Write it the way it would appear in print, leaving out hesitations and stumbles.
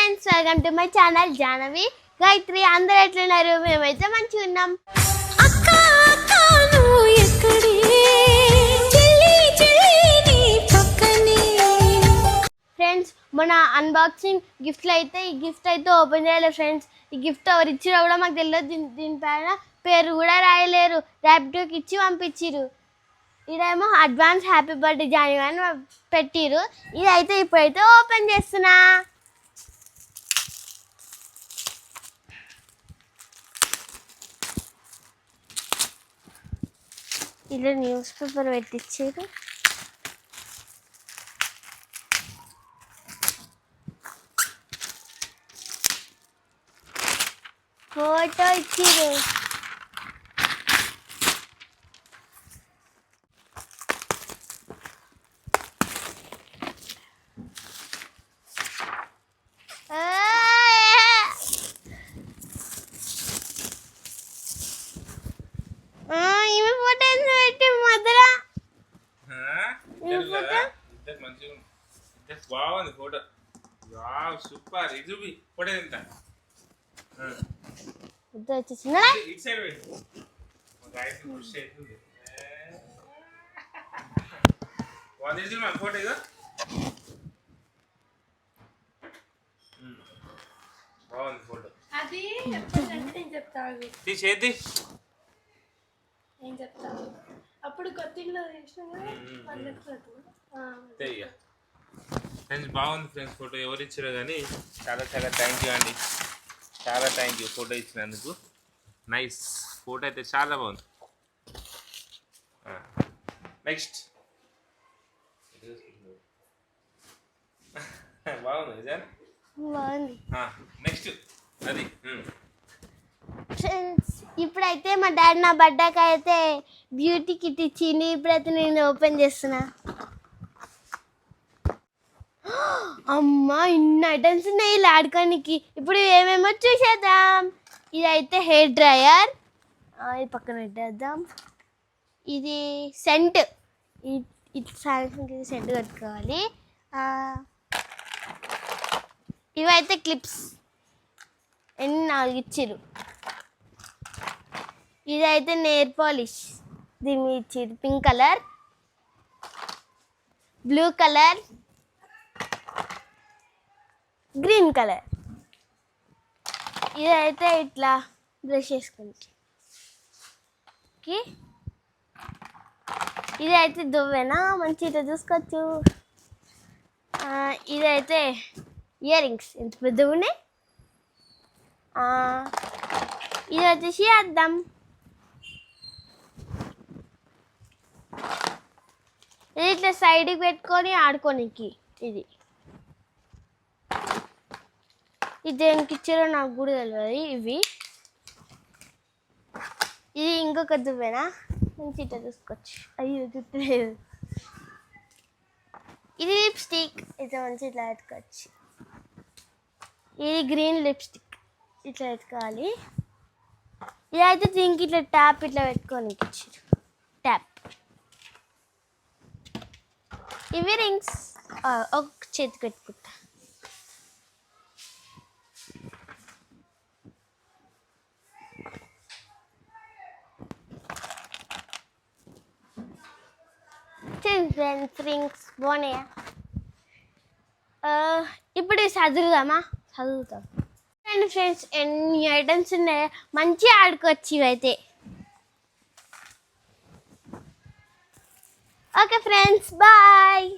Friends, welcome to my channel Janavi Gayatri. అందరూ ఎట్లున్నారు? మేమైతే మంచిగా ఉన్నాం. ఫ్రెండ్స్, మన అన్బాక్సింగ్ గిఫ్ట్లు అయితే ఈ గిఫ్ట్ అయితే ఓపెన్ చేయలేదు ఫ్రెండ్స్. ఈ గిఫ్ట్ ఎవరు ఇచ్చిరో కూడా మాకు తెలియదు. దీనిపైన పేరు కూడా రాయలేరు, ర్యాపిడోకి ఇచ్చి పంపించిరు. ఇదేమో అడ్వాన్స్ హ్యాపీ బర్త్డే జానవి అని పెట్టిరు. ఇదైతే ఇప్పుడైతే ఓపెన్ చేస్తున్నా. ఇలా న్యూస్ పేపర్ పెట్టించారు. ఫోటో ఇచ్చిరు. ఈమె ఫోటో పెట్టి మధ్యలో బాగుంది ఫోటో. సూపర్. ఇది చూపి ఫోటో ఎంత వచ్చేసింది. ఇటు సైడ్ పెట్టు. ఫోటో ఇదో బాగుంది ఫోటో. అది చెప్పండి చెప్తాను. చేద్ది ఏం చెప్తాను. అప్పుడు కొత్తిలో ఫ్రెండ్స్ బాగుంది ఫ్రెండ్స్ ఫోటో. ఎవరు ఇచ్చారో కానీ చాలా చాలా థ్యాంక్ యూ అండి. చాలా థ్యాంక్ యూ ఫోటో ఇచ్చినందుకు. నైస్ ఫోటో అయితే చాలా బాగుంది. నెక్స్ట్ బాగుంది సార్, బాగుంది. నెక్స్ట్ అది ఫ్రెండ్స్, ఇప్పుడైతే మా డాడీ నా బర్త్డేకి అయితే బ్యూటీ కిట్ ఇచ్చింది. ఇప్పుడైతే నేను ఓపెన్ చేస్తున్నా. అమ్మ, ఇన్ని ఐటమ్స్ ఉన్నాయి ఇలా ఆడుకోనికి. ఇప్పుడు ఏమేమో చూసేద్దాం. ఇదైతే హెయిర్ డ్రయర్, ఇది పక్కన పెట్టేద్దాం. ఇది సెంట్, ఇది సాయంత్రం సెంట్ కట్టుకోవాలి. ఇవైతే క్లిప్స్, ఎన్ని 4 ఇచ్చిరు. ఇదైతే నెయిల్ పాలిష్, దీన్ని ఇచ్చిరు pink colour, blue colour, green colour. ఇదైతే ఇట్లా బ్రష్ చేసుకుంటే. ఇదైతే దువ్వెనా, మంచి ఇట్లా చూసుకోవచ్చు. ఇదైతే ఇయర్ రింగ్స్, ఎంత పెద్దగా ఉన్నాయి. ఇది వచ్చేసి అద్దం. ఇది ఇట్లా సైడ్కి పెట్టుకొని ఆడుకోనికి. ఇది దేనికి ఇచ్చారో నాకు కూడా తెలియదు. ఇది ఇంకొక దువ్వెనా, మంచి ఇట్లా చూసుకోవచ్చు. అయ్యో చుట్టలేదు. ఇది లిప్స్టిక్, ఇట్లా మంచి ఇట్లా పెట్టుకోవచ్చు. ఇది గ్రీన్ లిప్స్టిక్, ఇట్లా పెట్టుకోవాలి. ఇదైతే దీనికి ఇట్లా ట్యాప్ ఇట్లా పెట్టుకొని ఇచ్చారు, ట్యాప్. ఇవి రింగ్స్, ఒక చేతికి పెట్టుకుంటా. ఫ్రెండ్స్, రింగ్స్ బాగున్నాయా? ఇప్పుడు చదువుదామా? చదువుతాం. ఫ్రెండ్స్, ఎన్ని ఐటమ్స్ ఉన్నాయో మంచిగా ఆడుకోవచ్చు ఇవైతే. Okay friends, bye.